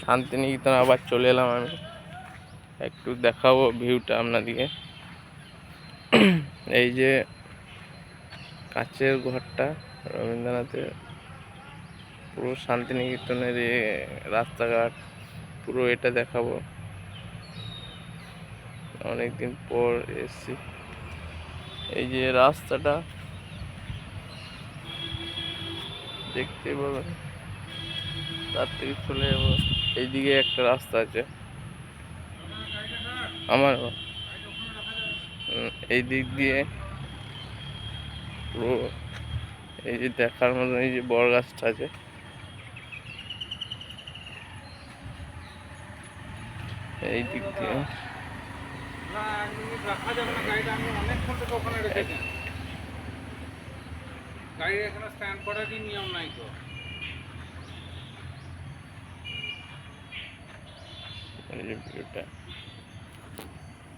শান্তিনিকেতন আবার চলে এলাম আমি, একটু দেখাবো ভিউটা আপনাদিকে। এই যে কাচের ঘরটা রবীন্দ্রনাথের, পুরো শান্তিনিকেতনের রাস্তাঘাট পুরো এটা দেখাবো। অনেকদিন পর এসছি। এই যে রাস্তাটা দেখতে পাবেন, তার থেকে চলে যাবো। এইদিকে একটা রাস্তা আছে আমার, এই দিক দিয়ে পুরো এই যে দেখার মতন এই যে বড় গাছটা আছে, এই দিক দিয়ে এই যে ভিউটা।